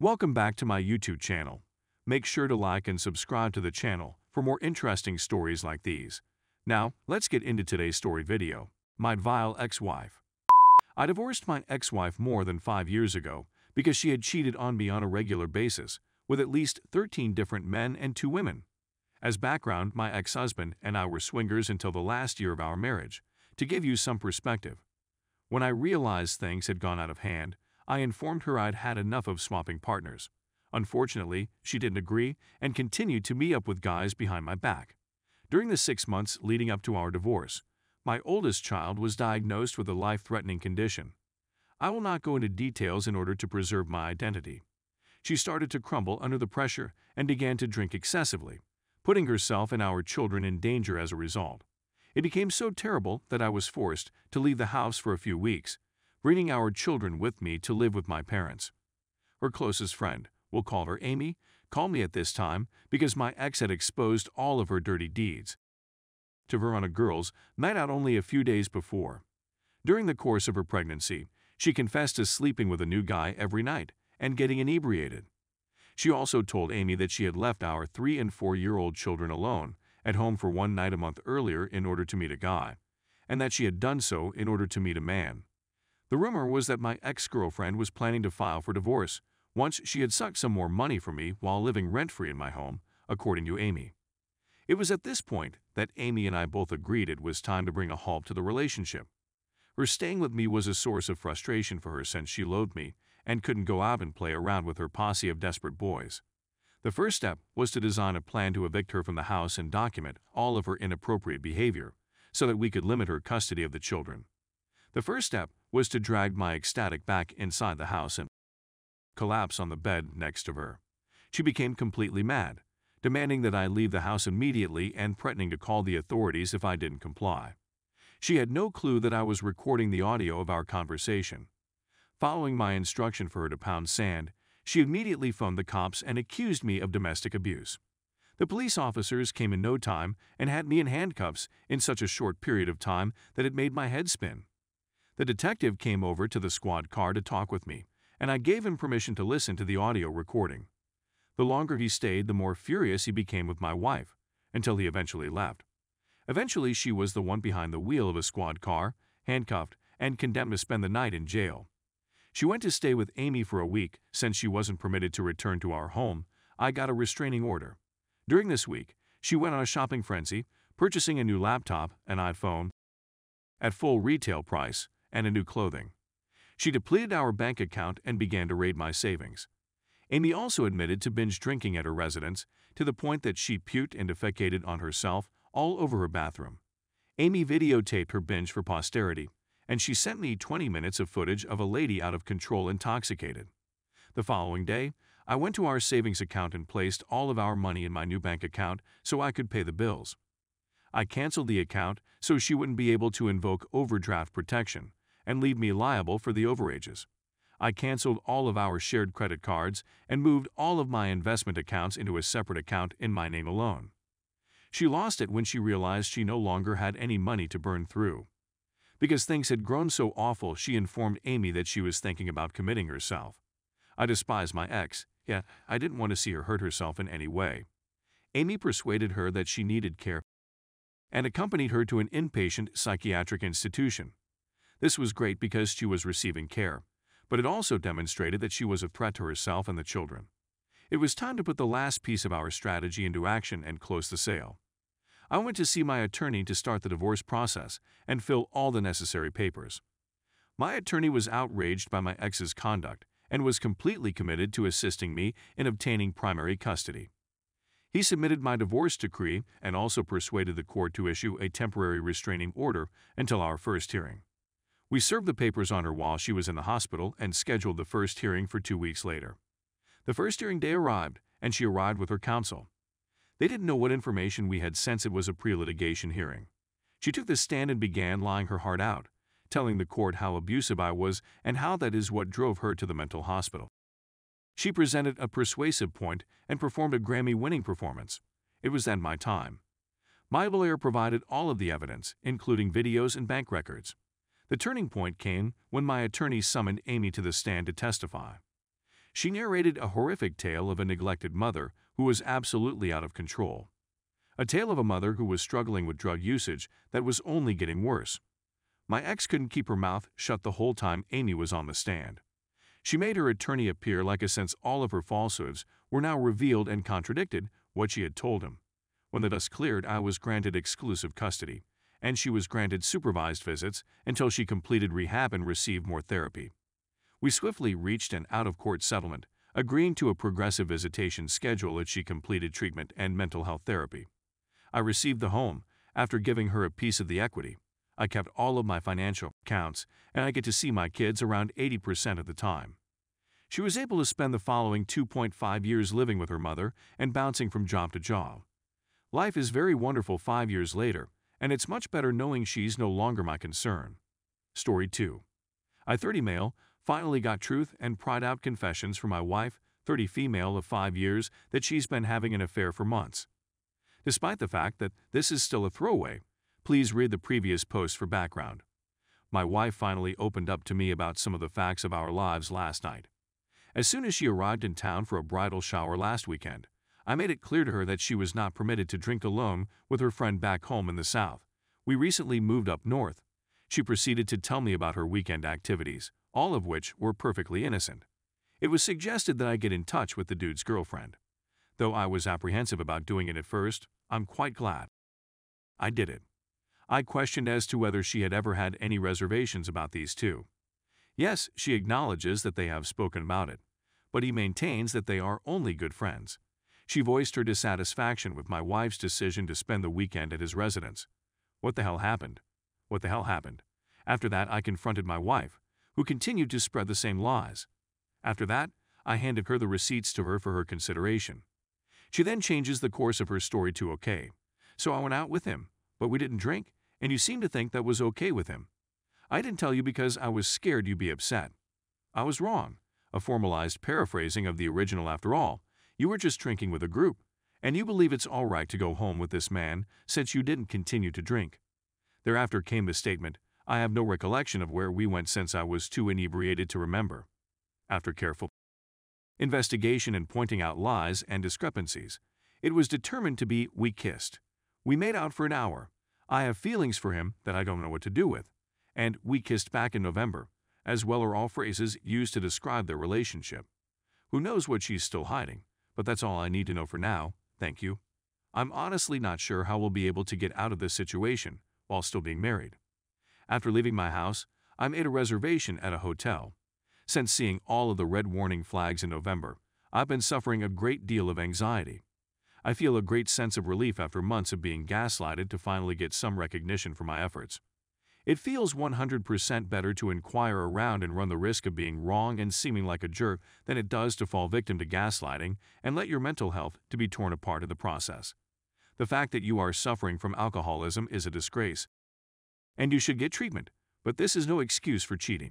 Welcome back to my YouTube channel. Make sure to like and subscribe to the channel for more interesting stories like these. Now, let's get into today's story video. My vile ex-wife. I divorced my ex-wife more than 5 years ago because she had cheated on me on a regular basis with at least 13 different men and 2 women. As background, my ex-husband and I were swingers until the last year of our marriage. To give you some perspective, when I realized things had gone out of hand, I informed her I'd had enough of swapping partners. Unfortunately, she didn't agree and continued to meet up with guys behind my back. During the 6 months leading up to our divorce, my oldest child was diagnosed with a life-threatening condition. I will not go into details in order to preserve my identity. She started to crumble under the pressure and began to drink excessively, putting herself and our children in danger as a result. It became so terrible that I was forced to leave the house for a few weeks, bringing our children with me to live with my parents. Her closest friend, we'll call her Amy, called me at this time because my ex had exposed all of her dirty deeds to her on a girls' night out only a few days before. During the course of her pregnancy, she confessed to sleeping with a new guy every night and getting inebriated. She also told Amy that she had left our 3- and 4-year-old children alone at home for one night a month earlier in order to meet a guy, and that she had done so in order to meet a man. The rumor was that my ex-girlfriend was planning to file for divorce once she had sucked some more money from me while living rent-free in my home, according to Amy. It was at this point that Amy and I both agreed it was time to bring a halt to the relationship. Her staying with me was a source of frustration for her since she loathed me and couldn't go out and play around with her posse of desperate boys. The first step was to design a plan to evict her from the house and document all of her inappropriate behavior so that we could limit her custody of the children. The first step was to drag my ecstatic back inside the house and collapse on the bed next to her. She became completely mad, demanding that I leave the house immediately and threatening to call the authorities if I didn't comply. She had no clue that I was recording the audio of our conversation. Following my instruction for her to pound sand, she immediately phoned the cops and accused me of domestic abuse. The police officers came in no time and had me in handcuffs in such a short period of time that it made my head spin. The detective came over to the squad car to talk with me, and I gave him permission to listen to the audio recording. The longer he stayed, the more furious he became with my wife, until he eventually left. Eventually, she was the one behind the wheel of a squad car, handcuffed, and condemned to spend the night in jail. She went to stay with Amy for a week. Since she wasn't permitted to return to our home, I got a restraining order. During this week, she went on a shopping frenzy, purchasing a new laptop, an iPhone, at full retail price, and a new clothing. She depleted our bank account and began to raid my savings. Amy also admitted to binge drinking at her residence to the point that she puked and defecated on herself all over her bathroom. Amy videotaped her binge for posterity, and she sent me 20 minutes of footage of a lady out of control intoxicated. The following day, I went to our savings account and placed all of our money in my new bank account so I could pay the bills. I canceled the account so she wouldn't be able to invoke overdraft protection and leave me liable for the overages. I canceled all of our shared credit cards and moved all of my investment accounts into a separate account in my name alone. She lost it when she realized she no longer had any money to burn through. Because things had grown so awful, she informed Amy that she was thinking about committing herself. I despised my ex. I didn't want to see her hurt herself in any way. Amy persuaded her that she needed care and accompanied her to an inpatient psychiatric institution. This was great because she was receiving care, but it also demonstrated that she was a threat to herself and the children. It was time to put the last piece of our strategy into action and close the sale. I went to see my attorney to start the divorce process and fill all the necessary papers. My attorney was outraged by my ex's conduct and was completely committed to assisting me in obtaining primary custody. He submitted my divorce decree and also persuaded the court to issue a temporary restraining order until our first hearing. We served the papers on her while she was in the hospital and scheduled the first hearing for 2 weeks later. The first hearing day arrived, and she arrived with her counsel. They didn't know what information we had since it was a pre-litigation hearing. She took the stand and began lying her heart out, telling the court how abusive I was and how that is what drove her to the mental hospital. She presented a persuasive point and performed a Grammy-winning performance. It was then my time. My lawyer provided all of the evidence, including videos and bank records. The turning point came when my attorney summoned Amy to the stand to testify. She narrated a horrific tale of a neglected mother who was absolutely out of control. A tale of a mother who was struggling with drug usage that was only getting worse. My ex couldn't keep her mouth shut the whole time Amy was on the stand. She made her attorney appear like a since all of her falsehoods were now revealed and contradicted what she had told him. When the dust cleared, I was granted exclusive custody, and she was granted supervised visits until she completed rehab and received more therapy. We swiftly reached an out-of-court settlement, agreeing to a progressive visitation schedule as she completed treatment and mental health therapy. I received the home after giving her a piece of the equity. I kept all of my financial accounts, and I get to see my kids around 80% of the time. She was able to spend the following 2.5 years living with her mother and bouncing from job to job. Life is very wonderful 5 years later, and it's much better knowing she's no longer my concern. Story 2. I, 30 male, finally got truth and pried out confessions from my wife, 30 female of 5 years, that she's been having an affair for months. Despite the fact that this is still a throwaway, please read the previous post for background. My wife finally opened up to me about some of the facts of our lives last night. As soon as she arrived in town for a bridal shower last weekend, I made it clear to her that she was not permitted to drink alone with her friend back home in the South. We recently moved up north. She proceeded to tell me about her weekend activities, all of which were perfectly innocent. It was suggested that I get in touch with the dude's girlfriend. Though I was apprehensive about doing it at first, I'm quite glad I did it. I questioned as to whether she had ever had any reservations about these two. Yes, she acknowledges that they have spoken about it, but he maintains that they are only good friends. She voiced her dissatisfaction with my wife's decision to spend the weekend at his residence. What the hell happened? What the hell happened? After that, I confronted my wife, who continued to spread the same lies. After that, I handed her the receipts to her for her consideration. She then changes the course of her story to okay. So I went out with him, but we didn't drink, and you seem to think that was okay with him. I didn't tell you because I was scared you'd be upset. I was wrong. A formalized paraphrasing of the original after all. You were just drinking with a group, and you believe it's all right to go home with this man since you didn't continue to drink. Thereafter came the statement, I have no recollection of where we went since I was too inebriated to remember. After careful investigation and pointing out lies and discrepancies, it was determined to be we kissed. We made out for an hour. I have feelings for him that I don't know what to do with. And we kissed back in November, as well are all phrases used to describe their relationship. Who knows what she's still hiding, but that's all I need to know for now, thank you. I'm honestly not sure how we'll be able to get out of this situation while still being married. After leaving my house, I made a reservation at a hotel. Since seeing all of the red warning flags in November, I've been suffering a great deal of anxiety. I feel a great sense of relief after months of being gaslighted to finally get some recognition for my efforts. It feels 100% better to inquire around and run the risk of being wrong and seeming like a jerk than it does to fall victim to gaslighting and let your mental health to be torn apart in the process. The fact that you are suffering from alcoholism is a disgrace, and you should get treatment, but this is no excuse for cheating.